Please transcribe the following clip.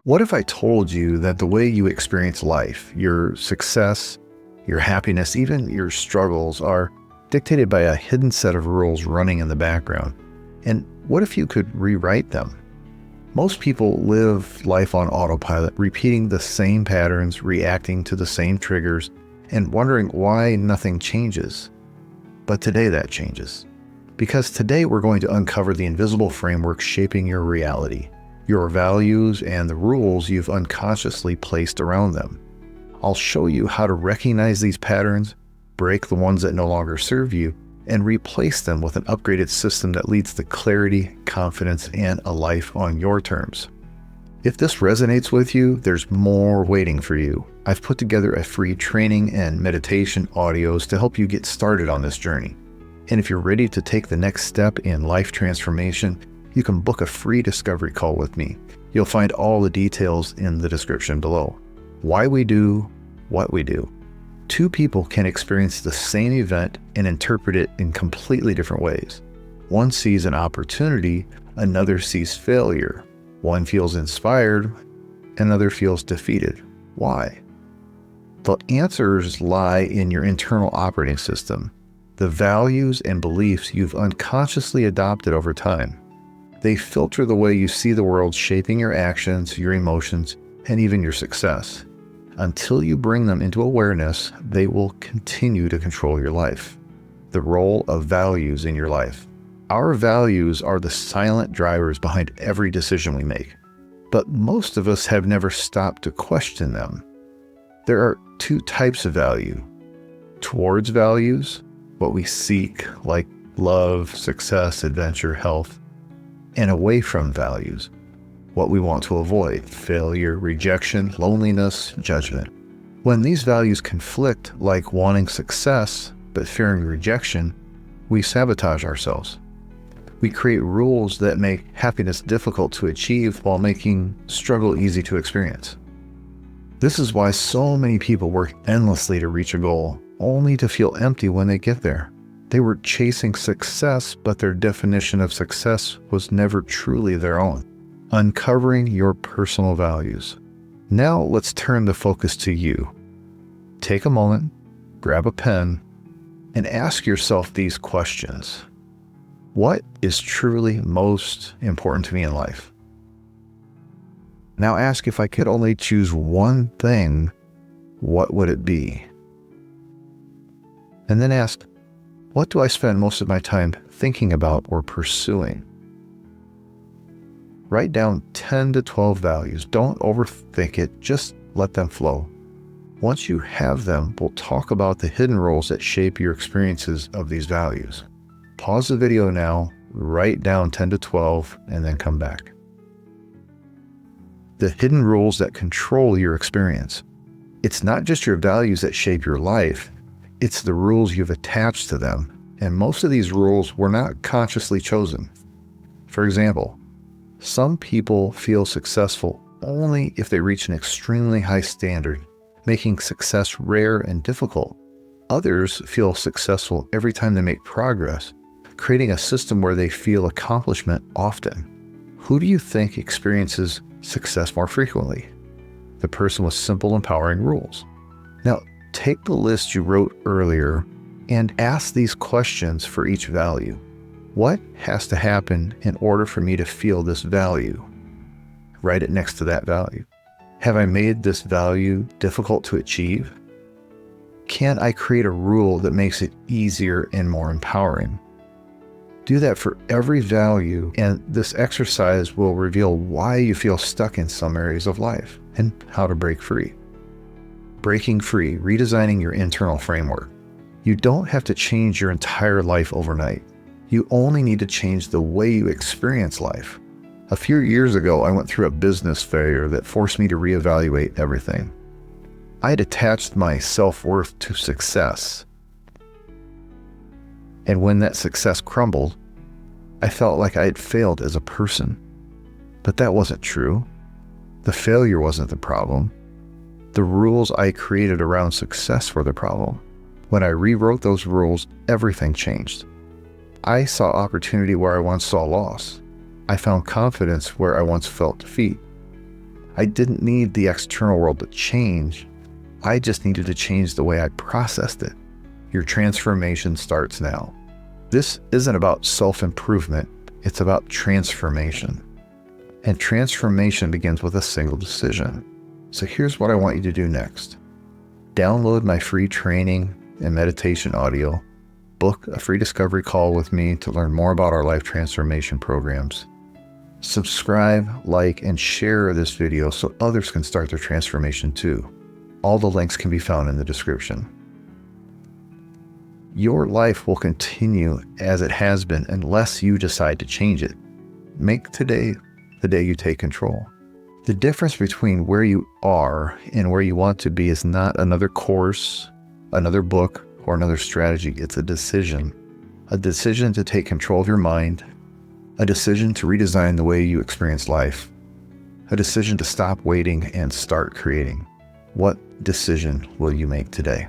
What if I told you that the way you experience life, your success, your happiness, even your struggles are dictated by a hidden set of rules running in the background? And what if you could rewrite them? Most people live life on autopilot, repeating the same patterns, reacting to the same triggers, and wondering why nothing changes. But today that changes. Because today we're going to uncover the invisible framework shaping your reality, your values, and the rules you've unconsciously placed around them. I'll show you how to recognize these patterns, break the ones that no longer serve you, and replace them with an upgraded system that leads to clarity, confidence, and a life on your terms. If this resonates with you, there's more waiting for you. I've put together a free training and meditation audios to help you get started on this journey. And if you're ready to take the next step in life transformation, you can book a free discovery call with me. You'll find all the details in the description below. Why we do what we do. Two people can experience the same event and interpret it in completely different ways. One sees an opportunity, another sees failure. One feels inspired, another feels defeated. Why? The answers lie in your internal operating system, the values and beliefs you've unconsciously adopted over time. They filter the way you see the world, shaping your actions, your emotions, and even your success. Until you bring them into awareness, they will continue to control your life. The role of values in your life. Our values are the silent drivers behind every decision we make, but most of us have never stopped to question them. There are two types of value. Towards values, what we seek, like love, success, adventure, health, and away from values, what we want to avoid, failure, rejection, loneliness, judgment. When these values conflict, like wanting success but fearing rejection, we sabotage ourselves. We create rules that make happiness difficult to achieve while making struggle easy to experience. This is why so many people work endlessly to reach a goal, only to feel empty when they get there. They were chasing success, but their definition of success was never truly their own. Uncovering your personal values. Now let's turn the focus to you. Take a moment, grab a pen, and ask yourself these questions. What is truly most important to me in life? Now ask, if I could only choose one thing, what would it be? And then ask, what do I spend most of my time thinking about or pursuing? Write down 10 to 12 values. Don't overthink it, just let them flow. Once you have them, we'll talk about the hidden roles that shape your experiences of these values. Pause the video now, write down 10 to 12, and then come back. The hidden rules that control your experience. It's not just your values that shape your life, it's the rules you've attached to them. And most of these rules were not consciously chosen. For example, some people feel successful only if they reach an extremely high standard, making success rare and difficult. Others feel successful every time they make progress, creating a system where they feel accomplishment often. Who do you think experiences success more frequently? The person with simple, empowering rules. Now, take the list you wrote earlier and ask these questions for each value. What has to happen in order for me to feel this value? Write it next to that value. Have I made this value difficult to achieve? Can I create a rule that makes it easier and more empowering? Do that for every value, and this exercise will reveal why you feel stuck in some areas of life and how to break free. Breaking free, redesigning your internal framework. You don't have to change your entire life overnight. You only need to change the way you experience life. A few years ago, I went through a business failure that forced me to reevaluate everything. I had attached my self-worth to success. And when that success crumbled, I felt like I had failed as a person. But that wasn't true. The failure wasn't the problem. The rules I created around success were the problem. When I rewrote those rules, everything changed. I saw opportunity where I once saw loss. I found confidence where I once felt defeat. I didn't need the external world to change. I just needed to change the way I processed it. Your transformation starts now. This isn't about self-improvement. It's about transformation. And transformation begins with a single decision. So here's what I want you to do next. Download my free training and meditation audio. Book a free discovery call with me to learn more about our life transformation programs. Subscribe, like, and share this video so others can start their transformation too. All the links can be found in the description. Your life will continue as it has been unless you decide to change it. Make today the day you take control. The difference between where you are and where you want to be is not another course, another book, or another strategy. It's a decision to take control of your mind, a decision to redesign the way you experience life, a decision to stop waiting and start creating. What decision will you make today?